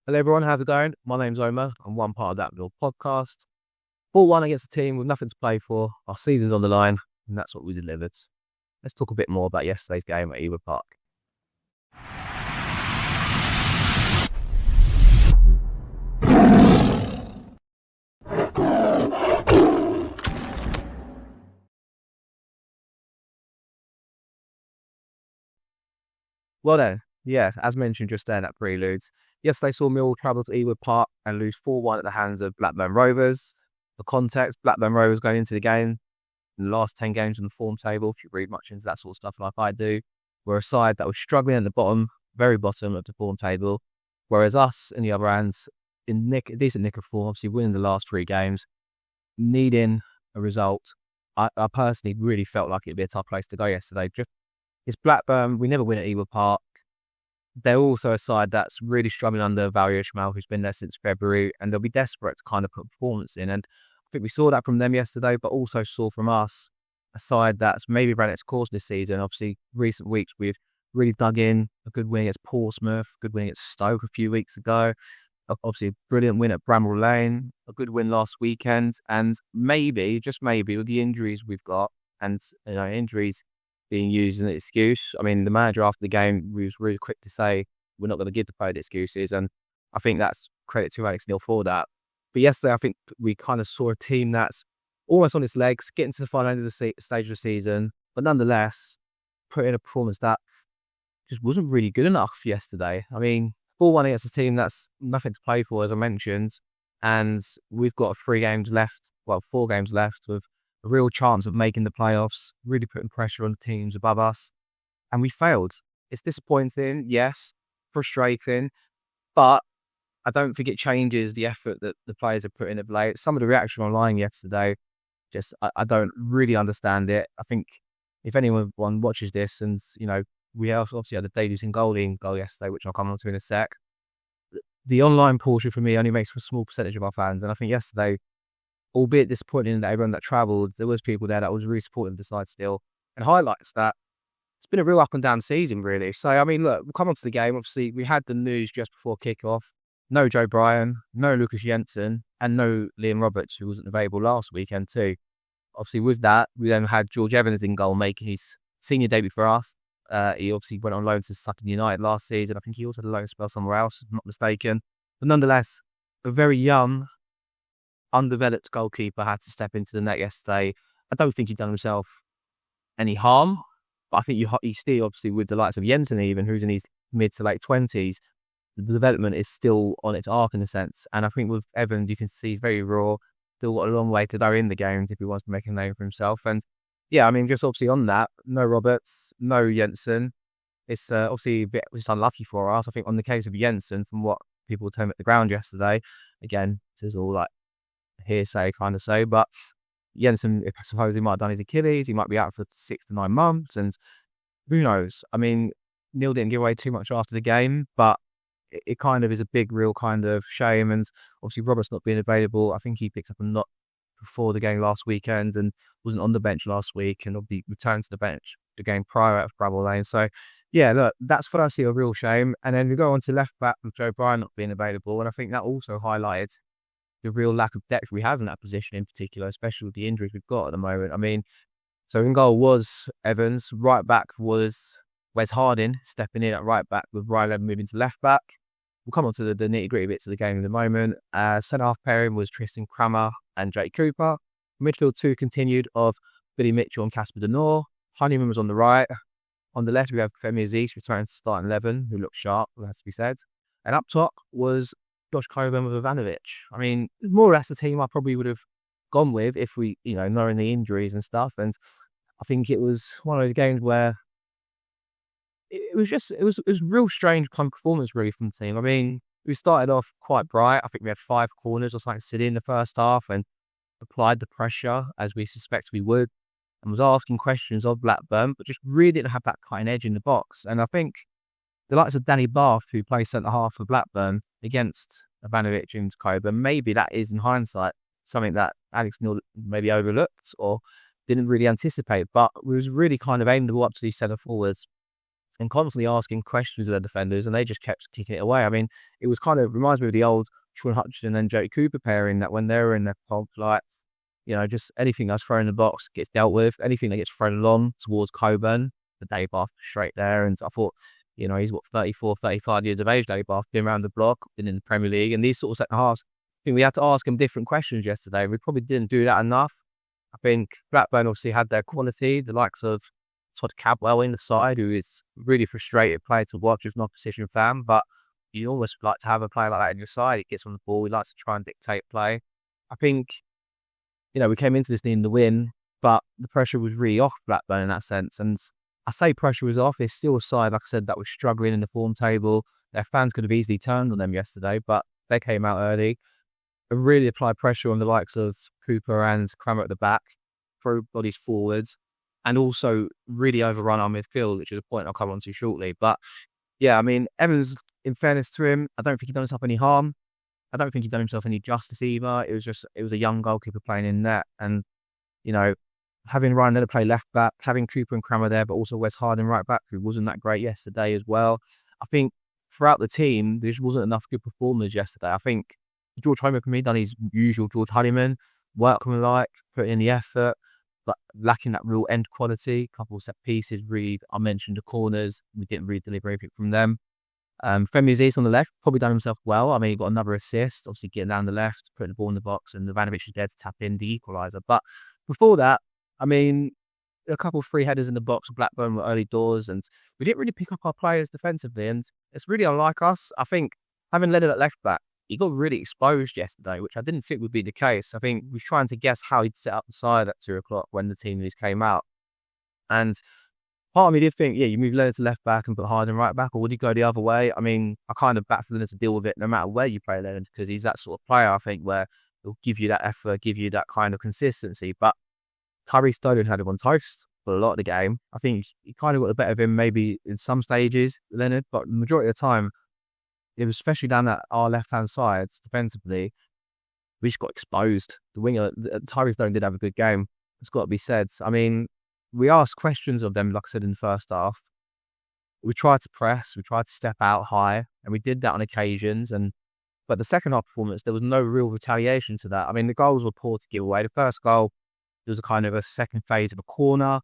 Hello everyone, how's it going? My name's Omar. I'm one part of that little podcast. 4-1 against a team with nothing to play for. Our season's on the line, and that's what we delivered. Let's talk a bit more about yesterday's game at Ewood Park. Well then, yeah, as mentioned just there, that preludes. Yesterday saw Millwall travel to Ewood Park and lose 4-1 at the hands of Blackburn Rovers. For context, Blackburn Rovers going into the game, in the last 10 games on the form table, if you read much into that sort of stuff like I do, were a side that was struggling at the bottom, very bottom of the form table, whereas us, in the other hands, in decent nick of form, obviously winning the last 3 games, needing a result. I personally really felt like it'd be a tough place to go yesterday. It's Blackburn. We never win at Ewood Park. They're also a side that's really struggling under Valerie Ishmael, who's been there since February, and they'll be desperate to kind of put performance in. And I think we saw that from them yesterday, but also saw from us a side that's maybe ran its course this season. Obviously, recent weeks we've really dug in. A good win against Portsmouth, a good win against Stoke a few weeks ago. Obviously, a brilliant win at Bramall Lane, a good win last weekend, and maybe, just maybe, with the injuries we've got, and injuries being used as an excuse. I mean, the manager after the game was really quick to say we're not going to give the player the excuses, and I think that's credit to Alex Neil for that. But yesterday, I think we kind of saw a team that's almost on its legs, getting to the final end of the stage of the season, but nonetheless, put in a performance that just wasn't really good enough yesterday. I mean, 4-1 against a team that's nothing to play for, as I mentioned, and we've got 4 games left with a real chance of making the playoffs, really putting pressure on the teams above us, and we failed. It's disappointing, yes, frustrating, but I don't think it changes the effort that the players have put in of late. Some of the reaction online yesterday, I don't really understand it. I think if anyone watches this, and we obviously had a Daly goal yesterday, which I'll come on to in a sec. The online portion for me only makes for a small percentage of our fans, and I think yesterday, albeit disappointing that everyone that travelled, there was people there that was really supportive of the side still, and highlights that it's been a real up and down season, really. So, I mean, look, we'll come on to the game. Obviously, we had the news just before kick-off. No Joe Bryan, no Lucas Jensen, and no Liam Roberts, who wasn't available last weekend too. Obviously, with that, we then had George Evans in goal, making his senior debut for us. He obviously went on loan to Sutton United last season. I think he also had a loan spell somewhere else, if I'm not mistaken. But nonetheless, a very young, undeveloped goalkeeper had to step into the net yesterday. I don't think he'd done himself any harm, but I think you still, obviously, with the likes of Jensen even, who's in his mid to late 20s, the development is still on its arc in a sense. And I think with Evans, you can see he's very raw, still got a long way to go in the games if he wants to make a name for himself. And yeah, I mean, just obviously on that, no Roberts, no Jensen. It's obviously a bit just unlucky for us. I think on the case of Jensen, from what people were telling me at the ground yesterday, again, this is all like hearsay kind of say, but Jensen, I suppose he might have done his Achilles, he might be out for 6 to 9 months, and who knows? I mean, Neil didn't give away too much after the game, but it kind of is a big, real kind of shame. And obviously, Roberts not being available, I think he picked up a knock before the game last weekend and wasn't on the bench last week, and will be returned to the bench the game prior out of Bramall Lane. So, yeah, look, that's firstly a real shame. And then we go on to left back with Joe Bryan not being available, and I think that also highlighted the real lack of depth we have in that position in particular, especially with the injuries we've got at the moment. I mean, so in goal was Evans, right back was Wes Harding stepping in at right back with Ryan Levin moving to left back. We'll come on to the nitty-gritty bits of the game in a moment. Centre-half pairing was Tristan Crammer and Jake Cooper. Midfield 2 continued of Billy Mitchell and Casper Denor. Honeyman was on the right. On the left, we have Femi Aziz returning to start 11, who looked sharp, it has to be said. And up top was Josh Coburn with Ivanovic. I mean, more or less the team I probably would have gone with if we, knowing the injuries and stuff. And I think it was one of those games where it was real strange kind of performance really from the team. I mean, we started off quite bright. I think we had 5 corners or something sitting in the first half and applied the pressure as we suspect we would, and was asking questions of Blackburn, but just really didn't have that cutting edge in the box. And I think the likes of Danny Bath, who plays centre half for Blackburn against Ivanovic and Coburn, maybe that is in hindsight something that Alex Neil maybe overlooked or didn't really anticipate. But we was really kind of aiming to go up to these centre forwards and constantly asking questions of their defenders, and they just kept kicking it away. I mean, it was kind of reminds me of the old Sean Hutchinson and Jake Cooper pairing, that when they were in their pod, like, just anything that's thrown in the box gets dealt with. Anything that gets thrown along towards Coburn, the Day Bath straight there. And I thought, he's 34, 35 years of age, Day Bath, been around the block, been in the Premier League, and these sort of second halves, I think we had to ask him different questions yesterday. We probably didn't do that enough. I think Blackburn obviously had their quality, the likes of Todd Cadwell in the side, who is really frustrated player to watch as an opposition fan, but you always like to have a player like that in your side. He gets on the ball, he likes to try and dictate play. I think, we came into this needing the win, but the pressure was really off Blackburn in that sense. And I say pressure was off, it's still a side, like I said, that was struggling in the form table. Their fans could have easily turned on them yesterday, but they came out early and really applied pressure on the likes of Cooper and Crammer at the back, throw bodies forwards, and also really overrun our midfield, which is a point I'll come on to shortly. But yeah, I mean, Evans, in fairness to him, I don't think he done himself any harm. I don't think he done himself any justice either. It was a young goalkeeper playing in net. And, having Ryan Leonard play left back, having Cooper and Crammer there, but also Wes Harding right back, who wasn't that great yesterday as well. I think throughout the team, there just wasn't enough good performers yesterday. I think George Honeyman, for me, done his usual George Honeyman, workmanlike, put in the effort, but lacking that real end quality. A couple of set pieces, I mentioned the corners, we didn't really deliver anything from them. Femi Aziz on the left, probably done himself well. I mean, he got another assist, obviously getting down the left, putting the ball in the box, and Ivanovic was there to tap in the equaliser. But before that, I mean, a couple of free headers in the box for Blackburn were early doors, and we didn't really pick up our players defensively, and it's really unlike us. I think having Leonard at left back, he got really exposed yesterday, which I didn't think would be the case. I think we was trying to guess how he'd set up the side at 2 o'clock when the team news came out. And part of me did think, you move Leonard to left back and put Harding right back, or would he go the other way? I mean, I kind of back for Leonard to deal with it no matter where you play Leonard, because he's that sort of player, I think, where he'll give you that effort, give you that kind of consistency. But Tyrese Stoden had him on toast for a lot of the game. I think he kind of got the better of him maybe in some stages, Leonard, but the majority of the time, it was especially down that our left-hand side, defensively, we just got exposed. The winger, Tyrese Stoden did have a good game. It's got to be said. I mean, we asked questions of them, like I said, in the first half. We tried to press, we tried to step out high, and we did that on occasions. But the second half performance, there was no real retaliation to that. I mean, the goals were poor to give away. The first goal, it was a kind of a second phase of a corner.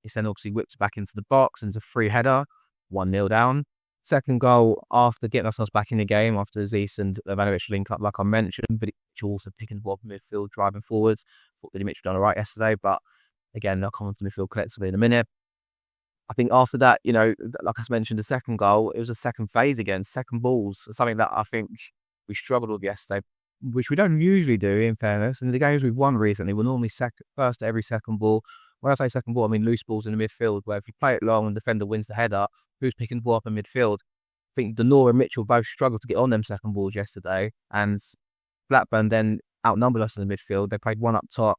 It's then obviously whipped back into the box, and it's a free header, 1-0 down. Second goal, after getting ourselves back in the game, after Aziz and Ivanovic link up, like I mentioned, but it's also picking the ball up in midfield, driving forwards. Thought Billy Mitchell done all right yesterday, but again, I'll come on to midfield collectively in a minute. I think after that, like I mentioned, the second goal, it was a second phase again, second balls, something that I think we struggled with yesterday, which we don't usually do, in fairness. In the games we've won recently, we're normally first to every second ball. When I say second ball, I mean loose balls in the midfield, where if you play it long and the defender wins the header, who's picking the ball up in midfield? I think Denora and Mitchell both struggled to get on them second balls yesterday, and Blackburn then outnumbered us in the midfield. They played one up top.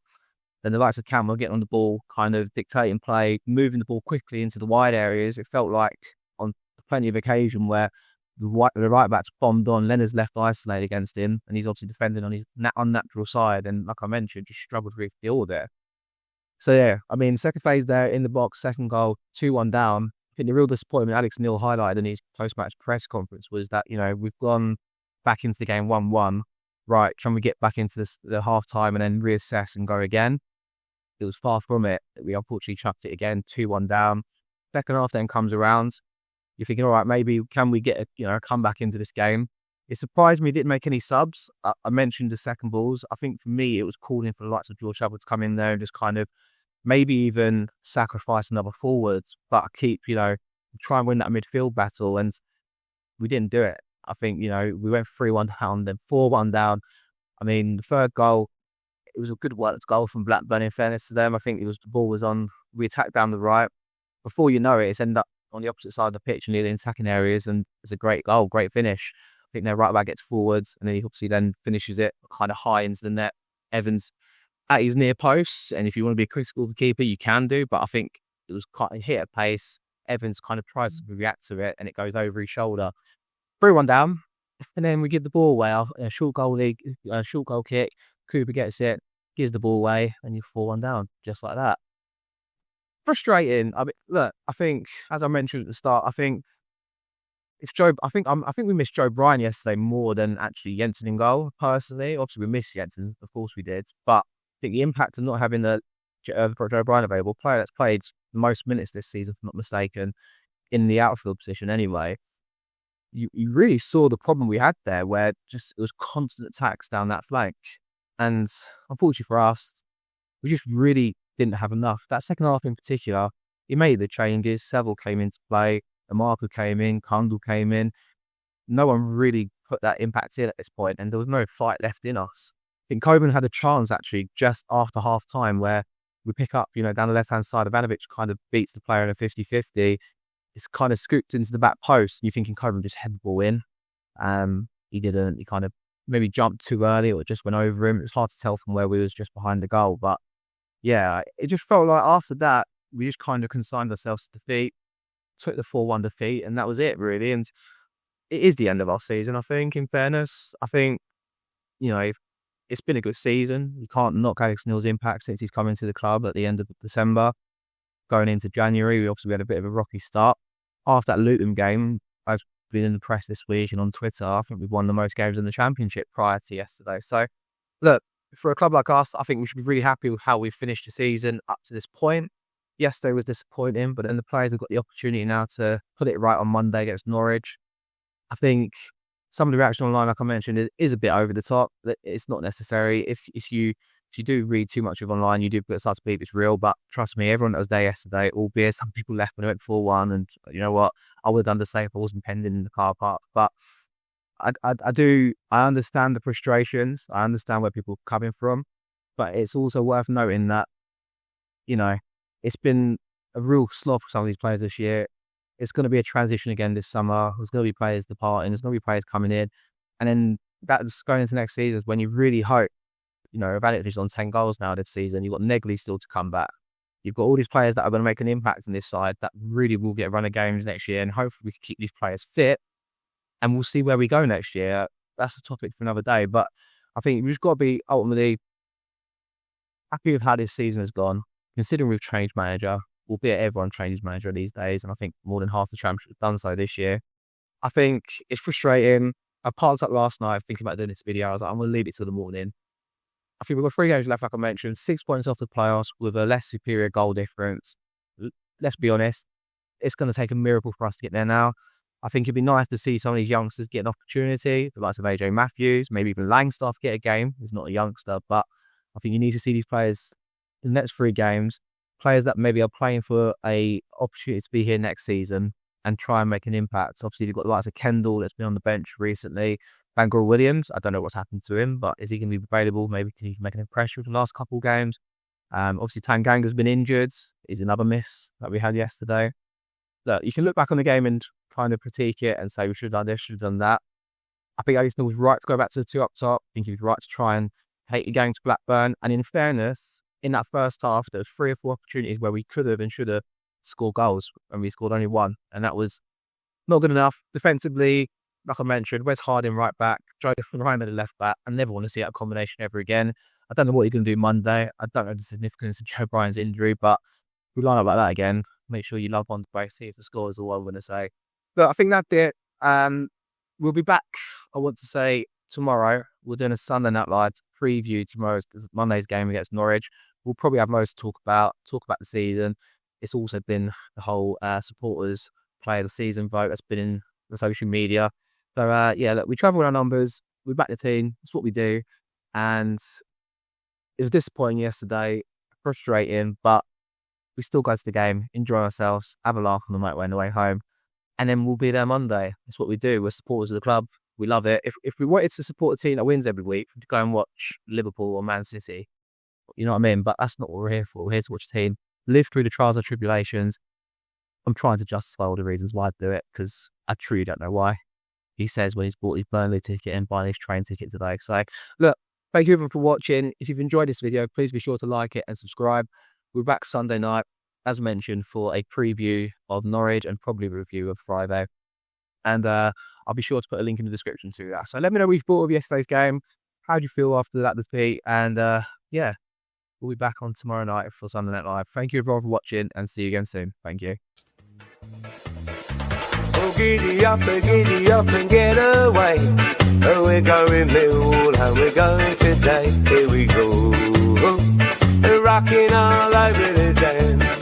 Then the likes of Campbell getting on the ball, kind of dictating play, moving the ball quickly into the wide areas. It felt like on plenty of occasion where the right back's bombed on, Leonard's left isolated against him, and he's obviously defending on his unnatural side. And like I mentioned, just struggled to deal with it. So yeah, I mean, second phase there in the box, second goal, 2-1 down. I think the real disappointment Alex Neil highlighted in his post-match press conference was that, we've gone back into the game 1-1. Right, can we get back into the half-time and then reassess and go again? It was far from it. We unfortunately chucked it again, 2-1 down. Second half then comes around. You're thinking, all right, maybe can we get a comeback into this game? It surprised me he didn't make any subs. I mentioned the second balls. I think for me, it was calling for the likes of George Hubbard to come in there and just kind of maybe even sacrifice another forwards, but keep, try and win that midfield battle. And we didn't do it. I think, we went 3-1 down, then 4-1 down. I mean, the third goal, it was a good worked goal from Blackburn, in fairness to them. I think the ball was on, we attacked down the right. Before you know it, it's ended up on the opposite side of the pitch near the attacking areas, and it's a great goal, great finish. I think their right back gets forwards, and then he obviously then finishes it kind of high into the net. Evans at his near post, and if you want to be critical of the keeper, you can do, but I think it was kind of hit at pace. Evans kind of tries to react to it, and it goes over his shoulder. 3-1 down, and then we give the ball away. A short goal kick. Cooper gets it, gives the ball away, and you're 4-1 down, just like that. Frustrating. I mean, look, I think, as I mentioned at the start, I think I think we missed Joe Bryan yesterday more than actually Jensen in goal. Personally, obviously we missed Jensen, of course we did, but I think the impact of not having the Joe Bryan available, player that's played the most minutes this season, if I'm not mistaken, in the outfield position anyway. You really saw the problem we had there, where just it was constant attacks down that flank, and unfortunately for us, we just really didn't have enough. That second half in particular, he made the changes. Seville came into play. Amarco came in. Kundal came in. No one really put that impact in at this point, and there was no fight left in us. I think Coburn had a chance actually just after half time where we pick up, down the left hand side. Ivanovic kind of beats the player in a 50-50. It's kind of scooped into the back post. You're thinking Coburn just head the ball in. He didn't. He kind of maybe jumped too early or just went over him. It was hard to tell from where we was just behind the goal, but yeah, it just felt like after that, we just kind of consigned ourselves to defeat, took the 4-1 defeat, and that was it, really. And it is the end of our season, I think, in fairness. I think, it's been a good season. You can't knock Alex Neil's impact since he's come into the club at the end of December. Going into January, we had a bit of a rocky start. After that Luton game, I've been in the press this week and on Twitter, I think we've won the most games in the Championship prior to yesterday. So, look, for a club like us, I think we should be really happy with how we've finished the season up to this point. Yesterday was disappointing, but then the players have got the opportunity now to put it right on Monday against Norwich. I think some of the reaction online, like I mentioned, is a bit over the top. It's not necessary. If you do read too much of online, you do start to believe it's real. But trust me, everyone that was there yesterday, albeit some people left when it went 4-1, and you know what, I would have done the same if I wasn't pending in the car park. But I understand the frustrations. I understand where people are coming from, but it's also worth noting that, it's been a real slog for some of these players this year. It's going to be a transition again this summer. There's going to be players departing. There's going to be players coming in. And then that's going into next season when you really hope, Ivanovic is on 10 goals now this season. You've got Negley still to come back. You've got all these players that are going to make an impact on this side that really will get a run of games next year. And hopefully we can keep these players fit. And we'll see where we go next year. That's a topic for another day. But I think we've just got to be ultimately happy with how this season has gone, considering we've changed manager, albeit everyone changes manager these days. And I think more than half the championship have done so this year. I think it's frustrating. I parked up last night thinking about doing this video. I was like, I'm going to leave it till the morning. I think we've got 3 games left, like I mentioned, 6 points off the playoffs with a less superior goal difference. Let's be honest, it's going to take a miracle for us to get there now. I think it'd be nice to see some of these youngsters get an opportunity, the likes of AJ Matthews, maybe even Langstaff get a game. He's not a youngster, but I think you need to see these players in the next 3 games, players that maybe are playing for a opportunity to be here next season and try and make an impact. Obviously, you've got the likes of Kendall that's been on the bench recently. Bangor Williams, I don't know what's happened to him, but is he going to be available? Maybe can he make an impression for the last couple of games? Obviously, Tanganga's been injured. Is another miss that we had yesterday. Look, you can look back on the game and kind of critique it and say we should have done this, should have done that. I think Alex Neil was right to go back to the 2 up top. I think he was right to try and take the game to Blackburn. And in fairness, in that first half, there was 3 or 4 opportunities where we could have and should have scored goals, and we scored only 1. And that was not good enough. Defensively, like I mentioned, Wes Harding right back, Joe Ryan at the left back. I never want to see that combination ever again. I don't know what you're going to do Monday. I don't know the significance of Joe Bryan's injury, but if we line up like that again, make sure you love on the base, see if the score is all I'm going to say. But I think that's it. We'll be back, I want to say, tomorrow. We're doing a Sunday Night Lights preview tomorrow's Monday's game against Norwich. We'll probably have most to talk about the season. It's also been the whole supporters player of the season vote that's been in the social media. So, look, we travel with our numbers. We back the team. That's what we do. And it was disappointing yesterday, frustrating, but we still go to the game, enjoy ourselves, have a laugh on the motorway on the way home, and then we'll be there Monday. That's what we do. We're supporters of the club. We love it. If we wanted to support a team that wins every week, we'd go and watch Liverpool or Man City. You know what I mean? But that's not what we're here for. We're here to watch a team live through the trials and tribulations. I'm trying to justify all the reasons why I do it, because I truly don't know why. He says when he's bought his Burnley ticket and buying his train ticket today. So, look, thank you everyone for watching. If you've enjoyed this video, please be sure to like it and subscribe. We're back Sunday night, as mentioned, for a preview of Norwich and probably a review of Friday. And I'll be sure to put a link in the description to that. So let me know what you thought of yesterday's game. How do you feel after that defeat? And We'll be back on tomorrow night for Sunday Night Live. Thank you everyone for watching, and see you again soon. Thank you. Oh, giddy up and get away. Oh, we're going Millwall and we're going today. Here we go, rocking all over the dance.